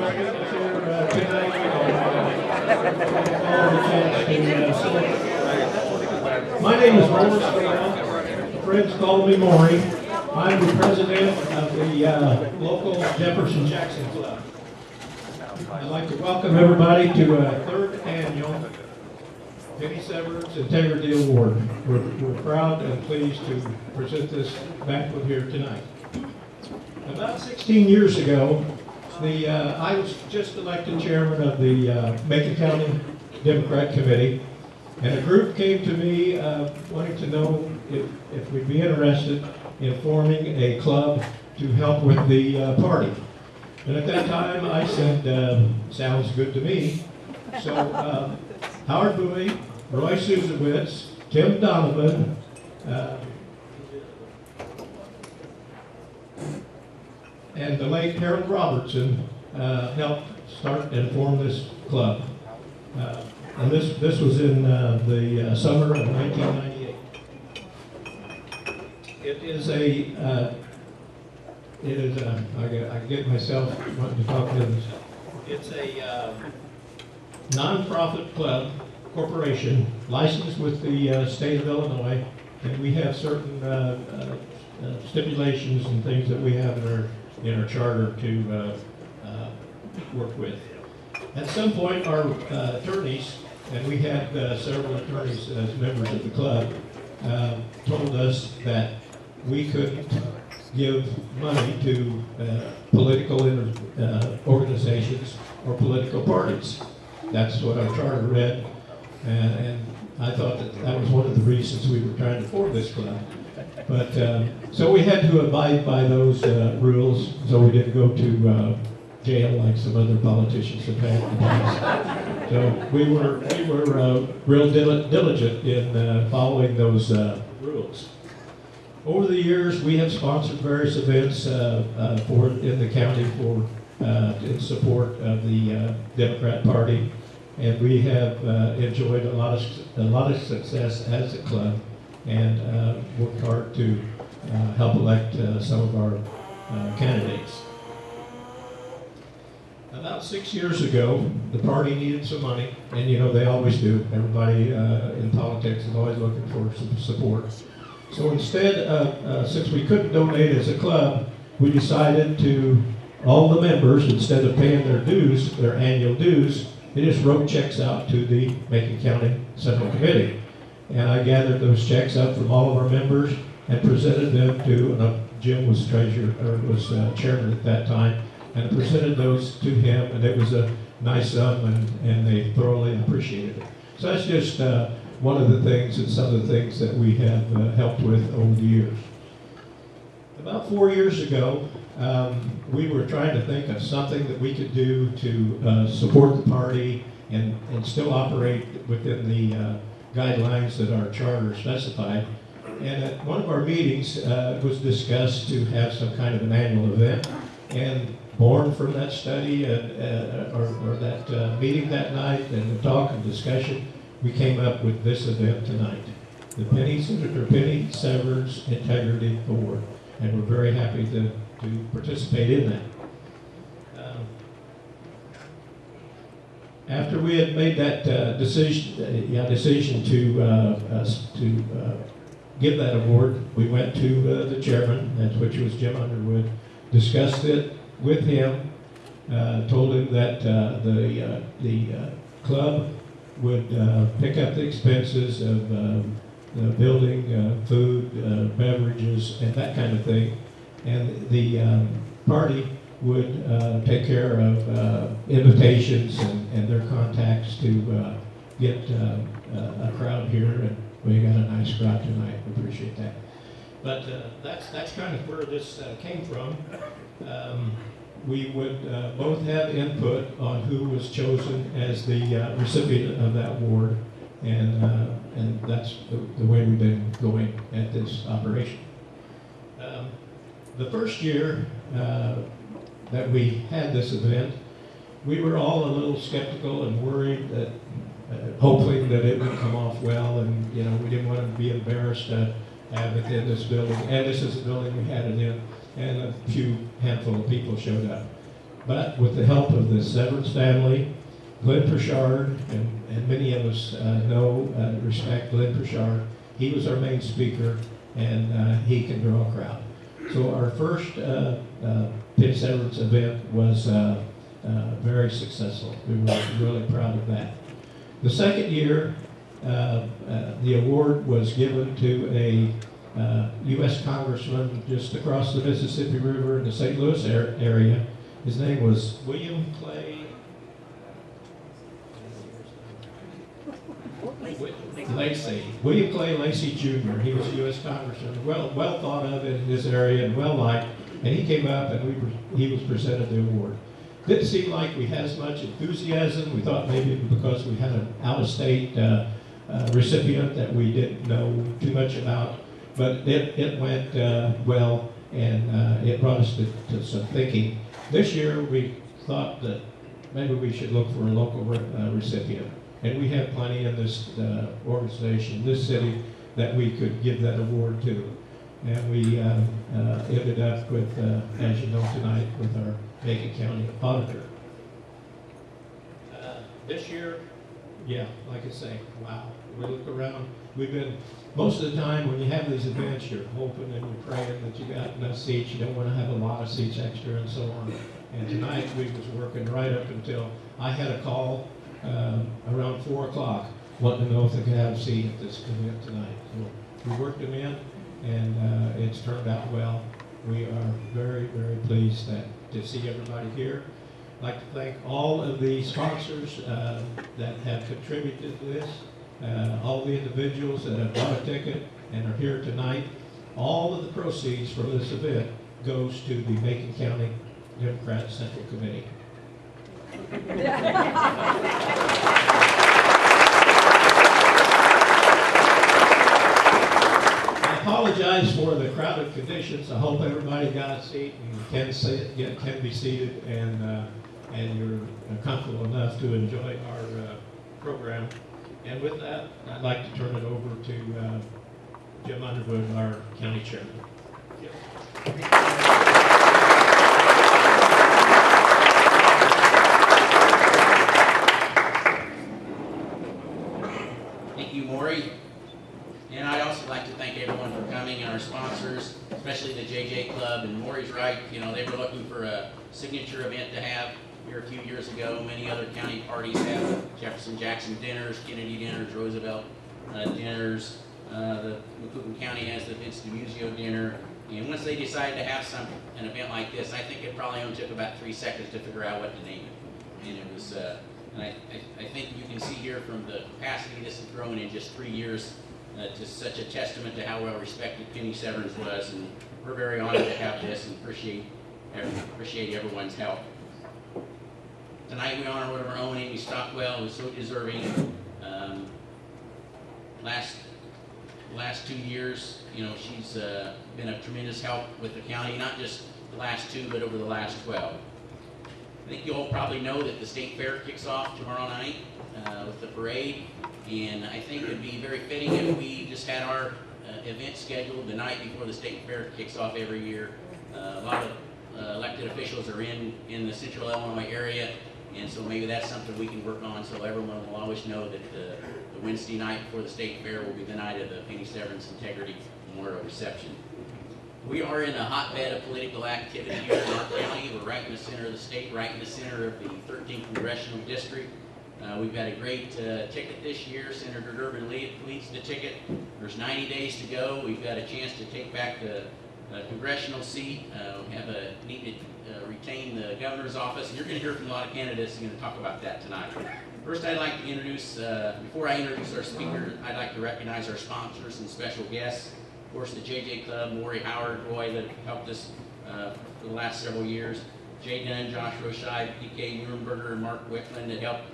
My name is Morris. Friends call me Maury. I'm the president of the local Jefferson Jackson Club. I'd like to welcome everybody to a third annual Penny Severns Integrity Award. We're proud and pleased to present this banquet here tonight. About 16 years ago, I was just elected chairman of the Macon County Democrat Committee, and a group came to me wanting to know if we'd be interested in forming a club to help with the party. And at that time, I said, sounds good to me. So Howard Bowie, Roy Susowitz, Tim Donovan, and the late Harold Robertson helped start and form this club. And this was in the summer of 1998. I get myself wanting to talk to this. It's a non-profit club, corporation, licensed with the state of Illinois, and we have certain stipulations and things that we have in our charter to work with. At some point, our attorneys, and we had several attorneys as members of the club, told us that we couldn't give money to political organizations or political parties. That's what our charter read, and I thought that was one of the reasons we were trying to form this club. But so we had to abide by those rules, so we didn't go to jail like some other politicians have had in the past. So we were real diligent in following those rules. Over the years, we have sponsored various events in the county in support of the Democrat Party, and we have enjoyed a lot of success as a club, and worked hard to help elect some of our candidates. About 6 years ago, the party needed some money, and you know they always do. Everybody in politics is always looking for some support. So instead of, since we couldn't donate as a club, we decided to, all the members, instead of paying their dues, their annual dues, they just wrote checks out to the Macon County Central Committee. And I gathered those checks up from all of our members and presented them to, Jim was chairman at that time, and presented those to him, and it was a nice sum, and they thoroughly appreciated it. So that's just one of the things and some of the things that we have helped with over the years. About 4 years ago, we were trying to think of something that we could do to support the party and still operate within the guidelines that our charter specified. And at one of our meetings, it was discussed to have some kind of an annual event. And born from that study or that meeting that night and the talk and discussion, we came up with this event tonight, the Penny Severns Integrity Award, and we're very happy to participate in that. After we had made that decision to give that award, we went to the chairman, which was Jim Underwood, discussed it with him, told him that the club would pick up the expenses of the building, food, beverages, and that kind of thing, and the party would take care of invitations and their contacts to get a crowd here, and we got a nice crowd tonight. We appreciate that. But that's kind of where this came from. We would both have input on who was chosen as the recipient of that award, and that's the way we've been going at this operation. The first year that we had this event, we were all a little skeptical and worried that hopefully that it would come off well, and we didn't want to be embarrassed to have it in this building, and this is the building we had it in, and a handful of people showed up. But with the help of the Severns family, Glenn Pritchard, and many of us respect Glenn Pritchard. He was our main speaker, and he can draw a crowd. So our first Penny Severns event was very successful. We were really proud of that. The second year, the award was given to a U.S. congressman just across the Mississippi River in the St. Louis area. His name was William Clay Lacey. William Clay Lacey Jr. He was a U.S. congressman, well thought of in his area and well liked. And he came up and he was presented the award. Didn't seem like we had as much enthusiasm. We thought maybe because we had an out-of-state recipient that we didn't know too much about. But it went well, and it brought us to some thinking. This year we thought that maybe we should look for a local recipient. And we have plenty in this organization, this city, that we could give that award to. And we ended up with, as you know tonight, with our Macon County auditor. This year, yeah, like I say, wow. We look around, we've been, most of the time when you have these events, you're hoping and you're praying that you got enough seats. You don't want to have a lot of seats extra and so on. And tonight we was working right up until I had a call around 4 o'clock wanting to know if they could have a seat at this event tonight. So we worked them in, and it's turned out well. We are very, very pleased to see everybody here. I'd like to thank all of the sponsors that have contributed to this, all the individuals that have bought a ticket and are here tonight. All of the proceeds from this event goes to the Macon County Democrat Central Committee. I apologize for the crowded conditions. I hope everybody got a seat and can be seated, and you're comfortable enough to enjoy our program. And with that, I'd like to turn it over to Jim Underwood, our county chairman. Thank you, Maury. And I'd also like to thank everyone for coming, and our sponsors, especially the JJ Club. And Maury's right, you know, they were looking for a signature event to have here a few years ago. Many other county parties have Jefferson Jackson dinners, Kennedy dinners, Roosevelt dinners. The Macoupin County has the Vince DiMuzio dinner. And once they decided to have an event like this, I think it probably only took about 3 seconds to figure out what to name it. And it was, and I think you can see here from the capacity this has grown in just 3 years to such a testament to how well respected Penny Severns was. And we're very honored to have this and appreciate everyone's help. Tonight we honor one of our own, Amy Stockwell, who's so deserving. Last 2 years, you know, she's been a tremendous help with the county, not just the last 2, but over the last 12. I think you all probably know that the state fair kicks off tomorrow night with the parade, and I think it'd be very fitting if we just had our event scheduled the night before the state fair kicks off every year. A lot of elected officials are in the central Illinois area, and so maybe that's something we can work on so everyone will always know that the Wednesday night before the state fair will be the night of the Penny Severns Integrity Memorial Reception. We are in a hotbed of political activity here in our county. We're right in the center of the state, right in the center of the 13th Congressional District. We've got a great ticket this year. Senator Durbin leads the ticket. There's 90 days to go. We've got a chance to take back the congressional seat. We need to retain the governor's office. And you're going to hear from a lot of candidates who are going to talk about that tonight. First, I'd like to introduce, before I introduce our speaker, I'd like to recognize our sponsors and special guests. Of course, the JJ Club, Maury, Howard, Roy, that have helped us for the last several years. Jay Dunn, Josh Roshide, PK Nuremberger, and Mark Wickland that helped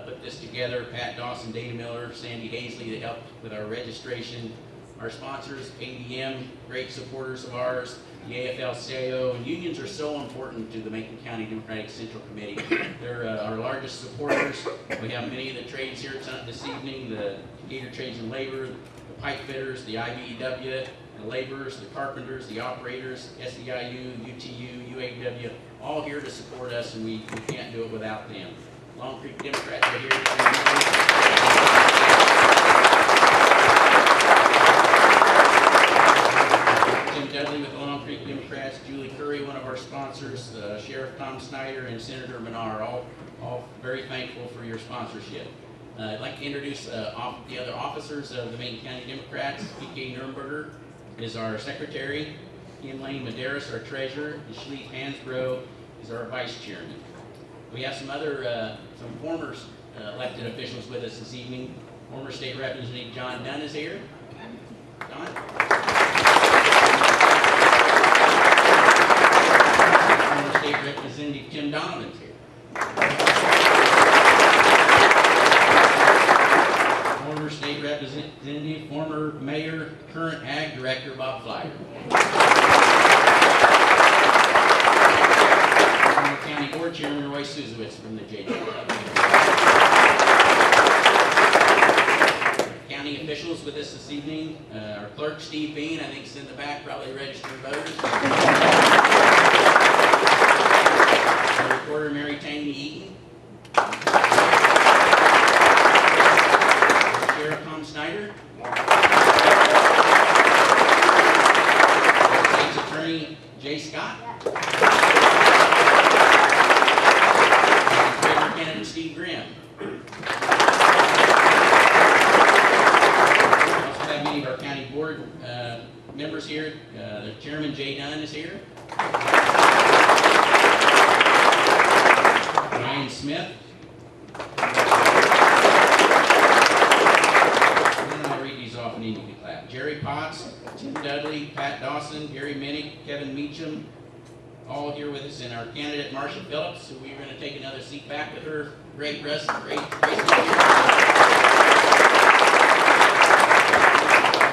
put this together. Pat Dawson, Dana Miller, Sandy Hazley that helped with our registration. Our sponsors, ADM, great supporters of ours, the AFL-CIO, and unions are so important to the Macon County Democratic Central Committee. They're our largest supporters. We have many of the trades here this evening, the Decatur Trades and Labor, the pipe fitters, the IBEW, the laborers, the carpenters, the operators, SEIU, UTU, UAW, all here to support us, and we can't do it without them. Long Creek Democrats are here. Tim Dudley with the Long Creek Democrats, Julie Curry, one of our sponsors, Sheriff Tom Snyder, and Senator Menard, all very thankful for your sponsorship. I'd like to introduce the other officers of the Macon County Democrats. P.K. Nurnberger is our secretary. Kim Lane Medeiros, our treasurer. And Schlief Hansbrough is our vice chairman. We have some other, some former elected officials with us this evening. Former State Representative John Dunn is here. John? Former State Representative Tim Donovan's here. Former State Representative, former Mayor, current Ag Director Bob Flyer. Former County Board Chairman Roy Suzowitz from the JJ. County officials with us this evening. Our clerk Steve Bean, I think, is in the back, probably registered voters. Our recorder Mary Taney Eaton. Sheriff Tom Snyder. State's Attorney Jay Scott. And Candidate Steve Grimm. We also have many of our county board members here. The chairman Jay Dunn is here. Ryan Smith. Need to be clapped. Jerry Potts, Tim Dudley, Pat Dawson, Gary Minnick, Kevin Meacham, all here with us, and our candidate Marcia Phillips, who we're going to take another seat back with her. Great race. We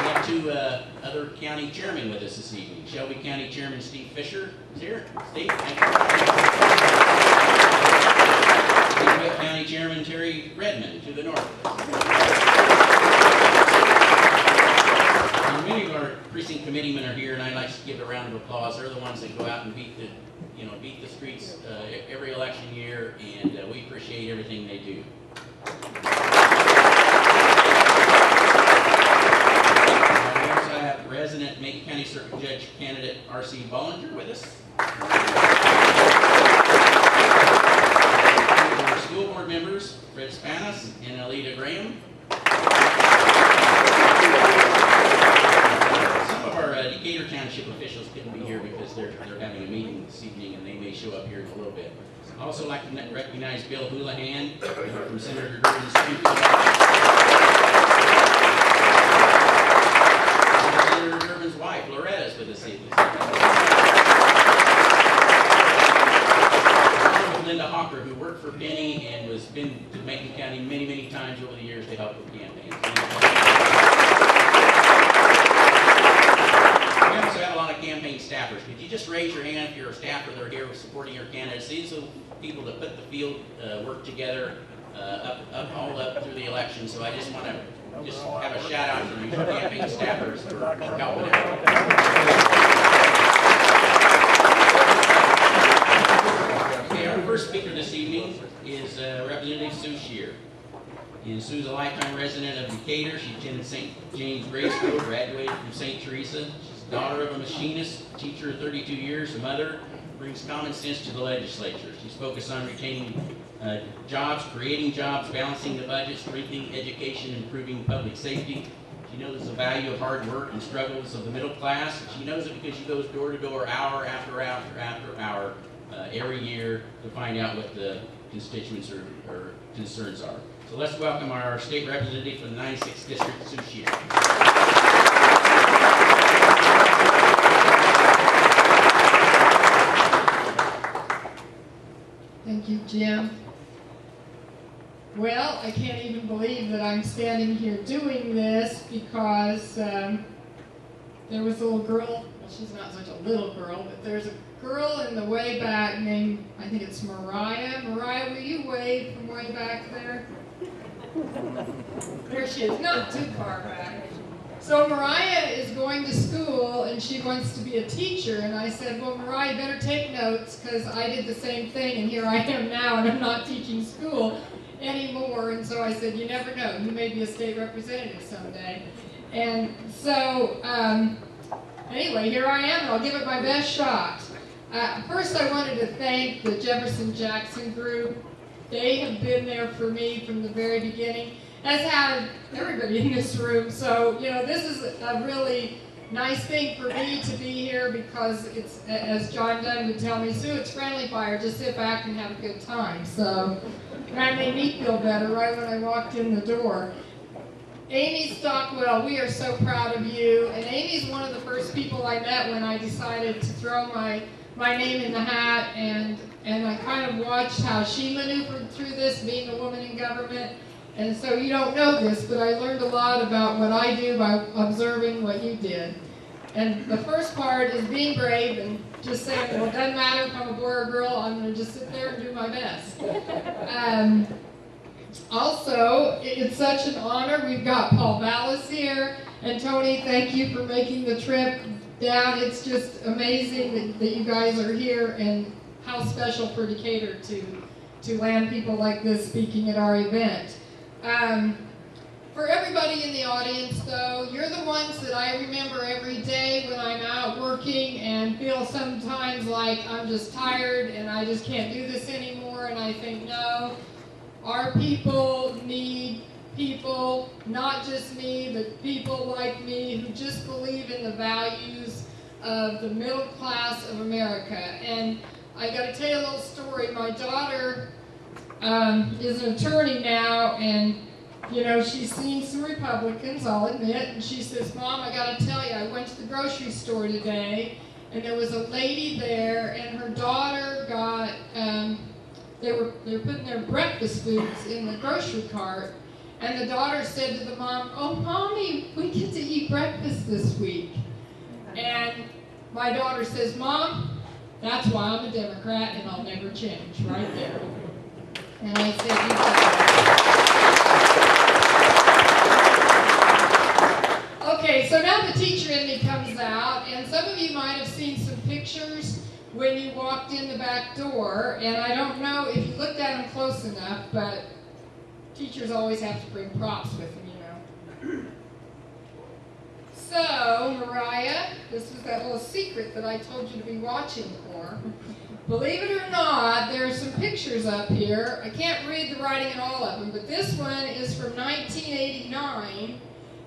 have two other county chairmen with us this evening. Shelby County Chairman Steve Fisher is here. Steve, thank you. Wake County Chairman Terry Redmond to the north. Many of our precinct committeemen are here, and I'd like to give a round of applause. They're the ones that go out and beat the streets every election year, and we appreciate everything they do. We also have resident Macon County Circuit Judge candidate R.C. Bollinger with us. Our school board members Fred Spanos and Alita Graham. Decatur Township officials couldn't be here because they're having a meeting this evening, and they may show up here in a little bit. I'd also like to recognize Bill Houlihan from Senator Durbin's Senator Durbin's wife, Loretta, is with us this evening. Linda Hawker, who worked for Penny and has been to Macon County many, many times over the years to help with campaigns. Campaign staffers. Could you just raise your hand if you're a staffer that are here supporting your candidates? These are the people that put the field work together all up through the election. So I just want to have a shout out to these campaign staffers for helping out. Okay, our first speaker this evening is Representative Sue Shear. And Sue's a lifetime resident of Decatur. She attended St. James Grade School, graduated from St. Teresa. Daughter of a machinist, teacher of 32 years, a mother, brings common sense to the legislature. She's focused on retaining jobs, creating jobs, balancing the budget, strengthening education, improving public safety. She knows the value of hard work and struggles of the middle class. She knows it because she goes door to door, hour after hour after hour, every year to find out what the constituents or concerns are. So let's welcome our state representative from the 96th District, Sue Shear. Thank you, Jim. Well, I can't even believe that I'm standing here doing this because there was a little girl, well, she's not such a little girl, but there's a girl in the way back named, I think it's Mariah. Mariah, will you wave from way back there? There she is, not too far back. So Mariah is going to school and she wants to be a teacher, and I said, well, Mariah, you better take notes, because I did the same thing, and here I am now, and I'm not teaching school anymore. And so I said, you never know, you may be a state representative someday. And so anyway, here I am, and I'll give it my best shot. First, I wanted to thank the Jefferson Jackson group. They have been there for me from the very beginning, as have everybody in this room. So, you know, this is a really nice thing for me to be here, because it's, as John Dunn would tell me, Sue, it's friendly fire, just sit back and have a good time. So that made me feel better right when I walked in the door. Amy Stockwell, we are so proud of you. And Amy's one of the first people I met when I decided to throw my name in the hat, and I kind of watched how she maneuvered through this, being a woman in government. And so you don't know this, but I learned a lot about what I do by observing what you did. And the first part is being brave and just saying, well, it doesn't matter if I'm a boy or a girl, I'm going to just sit there and do my best. Also, it's such an honor. We've got Paul Vallis here. And Tony, thank you for making the trip down. It's just amazing that you guys are here, and how special for Decatur to land people like this speaking at our event. For everybody in the audience, though, you're the ones that I remember every day when I'm out working and feel sometimes like I'm just tired and I just can't do this anymore, and I think, no, our people need people, not just me, but people like me who just believe in the values of the middle class of America. And I got to tell you a little story. My daughter is an attorney now, and you know, she's seen some Republicans, I'll admit, and she says, Mom, I got to tell you, I went to the grocery store today, and there was a lady there, and her daughter got, they were putting their breakfast foods in the grocery cart, and the daughter said to the mom, oh, Mommy, we get to eat breakfast this week. And my daughter says, Mom, that's why I'm a Democrat, and I'll never change, right there. And I said, you okay, so now the teacher in me comes out, and some of you might have seen some pictures when you walked in the back door, and I don't know if you looked at them close enough, but teachers always have to bring props with them, you know. So, Mariah, this was that little secret that I told you to be watching for. Believe it or not, there are some pictures up here. I can't read the writing in all of them, but this one is from 1989.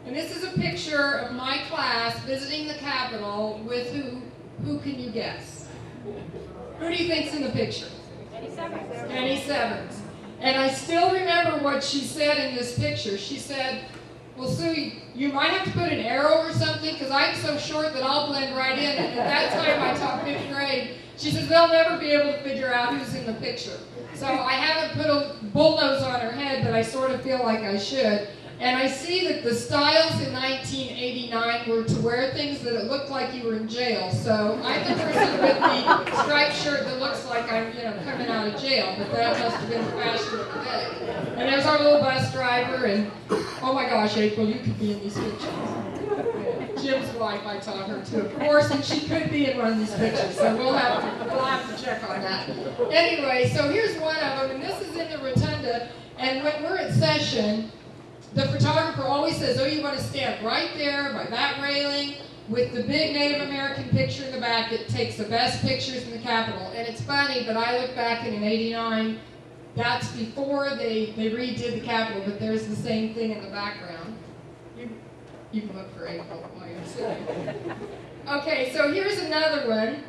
And this is a picture of my class visiting the Capitol with who can you guess? Who do you think's in the picture? Penny Severns. And I still remember what she said in this picture. She said, well, Sue, you might have to put an arrow or something, because I'm so short that I'll blend right in. And at that time, I taught 5th grade. She says, they'll never be able to figure out who's in the picture. So I haven't put a bullnose on her head, but I sort of feel like I should. And I see that the styles in 1989 were to wear things that it looked like you were in jail. So I'm the person with the striped shirt that looks like I'm, coming out of jail. But that must have been the fashion of the day. And there's our little bus driver. And oh my gosh, April, you could be in these pictures. Jim's wife, I taught her to, of course, and she could be in one of these pictures. So we'll have to check on that. Anyway, so here's one of them, and this is in the rotunda. And when we're at session, the photographer always says, oh, you want to stand right there by that railing with the big Native American picture in the back that takes the best pictures in the Capitol. And it's funny, but I look back in 89, that's before they redid the Capitol, but there's the same thing in the background. You can look for April while you're sitting. Okay, so here's another one.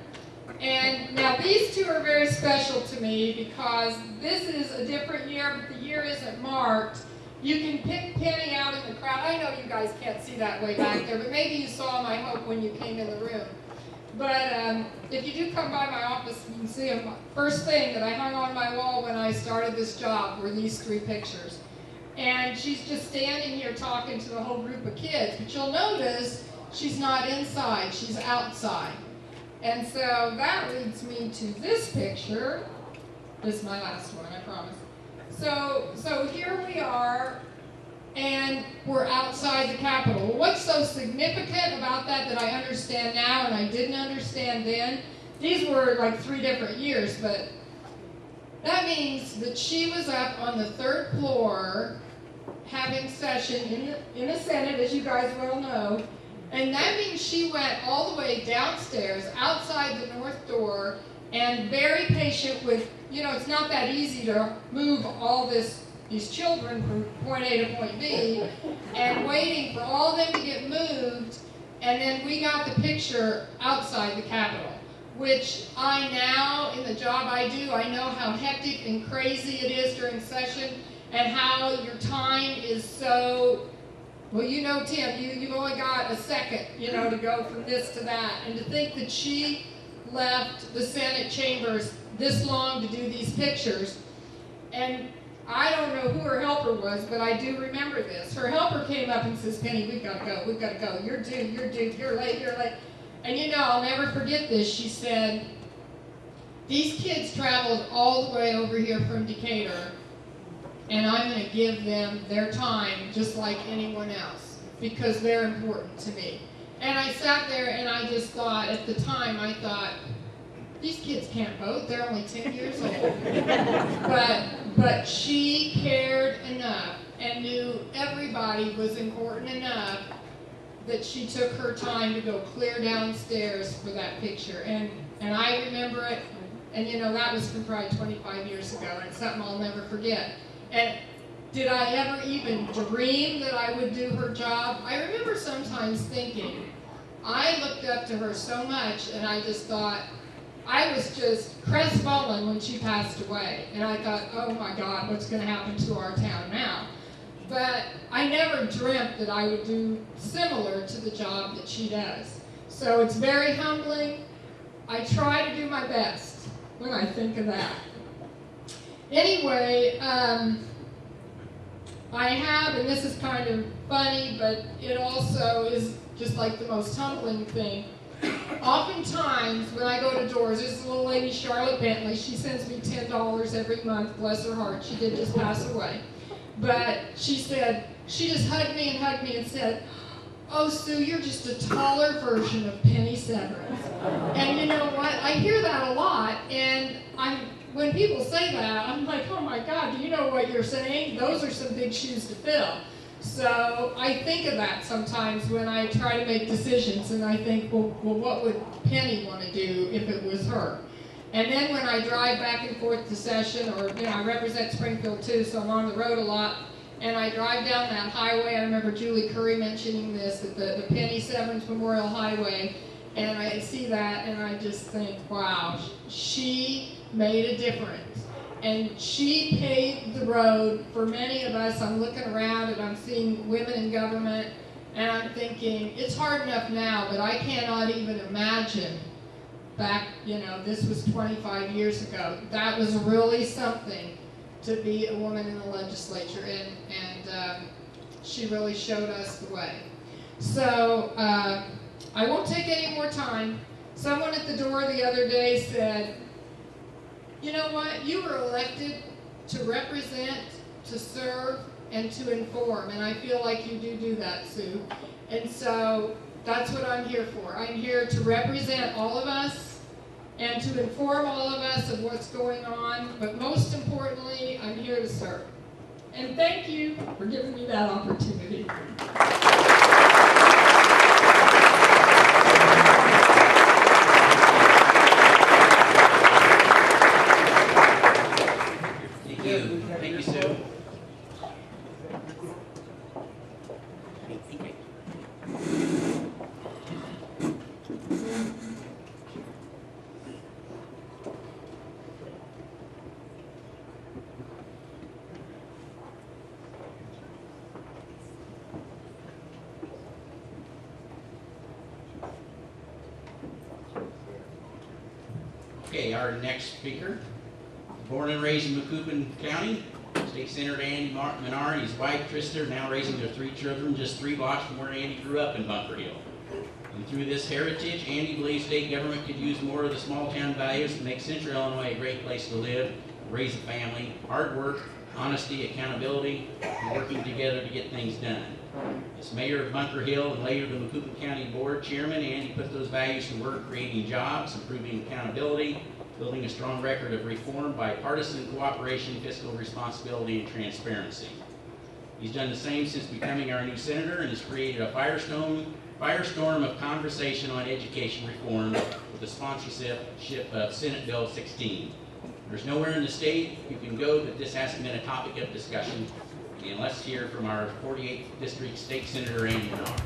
And now these two are very special to me because this is a different year, but the year isn't marked. You can pick Penny out in the crowd. I know you guys can't see that way back there, but maybe you saw them, I hope, when you came in the room. But if you do come by my office, you can see them. First thing that I hung on my wall when I started this job were these 3 pictures. And she's just standing here talking to the whole group of kids. But you'll notice she's not inside, she's outside. And so that leads me to this picture. This is my last one, I promise. So here we are and were outside the Capitol. What's so significant about that I understand now and I didn't understand then? These were like 3 different years, but that means that she was up on the 3rd floor having session in the Senate, as you guys well know, and that means she went all the way downstairs, outside the north door, and very patient with, it's not that easy to move all these children from point A to point B, and waiting for all of them to get moved, and then we got the picture outside the Capitol, which I now, in the job I do, I know how hectic and crazy it is during session, and how your time is so, well, Tim, you've only got a second, to go from this to that, and to think that she left the Senate chambers this long to do these pictures, and I don't know who her helper was, but I do remember this. Her helper came up and says, Penny, we've got to go, you're due, you're late. And I'll never forget this. She said, these kids traveled all the way over here from Decatur, and I'm going to give them their time just like anyone else, because they're important to me. And I sat there and I just thought, at the time, I thought, these kids can't vote, they're only 10 years old. But she cared enough and knew everybody was important enough that she took her time to go clear downstairs for that picture. And I remember it, and that was from probably 25 years ago, and it's something I'll never forget. And did I ever even dream that I would do her job? I remember sometimes thinking, I looked up to her so much, and I just thought, I was just crestfallen when she passed away. And I thought, oh my God, what's going to happen to our town now? But I never dreamt that I would do similar to the job that she does. So it's very humbling. I try to do my best when I think of that. Anyway, I have, and this is kind of funny, but it also is just like the most humbling thing. Oftentimes, when I go to doors, there's a little lady, Charlotte Bentley. She sends me $10 every month, bless her heart. She did just pass away. But she said, she just hugged me and said, oh, Sue, you're just a taller version of Penny Severns. And you know what? I hear that a lot, and when people say that, I'm like, oh my God, do you know what you're saying? Those are some big shoes to fill. So I think of that sometimes when I try to make decisions, and I think, well, what would Penny want to do if it was her? And then when I drive back and forth to session, or I represent Springfield too, so I'm on the road a lot, and I drive down that highway. I remember Julie Curry mentioning this, at the Penny Severns Memorial Highway, and I see that, and I just think, wow, she made a difference. And she paved the road for many of us. I'm looking around and I'm seeing women in government, and I'm thinking, it's hard enough now, but I cannot even imagine back, this was 25 years ago. That was really something to be a woman in the legislature, and she really showed us the way. So I won't take any more time. Someone at the door the other day said, you know what, you were elected to represent, to serve, and to inform, and I feel like you do that, Sue. And so that's what I'm here for. I'm here to represent all of us and to inform all of us of what's going on, but most importantly, I'm here to serve. And thank you for giving me that opportunity. Thank you, Sue. Okay, our next speaker, born and raised in Macoupin County, State Senator Andy Menard and his wife Trista are now raising their 3 children just 3 blocks from where Andy grew up in Bunker Hill. And through this heritage, Andy believes state government could use more of the small town values to make Central Illinois a great place to live, raise a family, hard work, honesty, accountability, and working together to get things done. As mayor of Bunker Hill and later the Macoupin County Board Chairman, Andy put those values to work creating jobs, improving accountability, building a strong record of reform, bipartisan cooperation, fiscal responsibility, and transparency. He's done the same since becoming our new senator and has created a firestorm of conversation on education reform with the sponsorship of Senate Bill 16. There's nowhere in the state you can go that this hasn't been a topic of discussion. And let's hear from our 48th District State Senator, Andy Menard.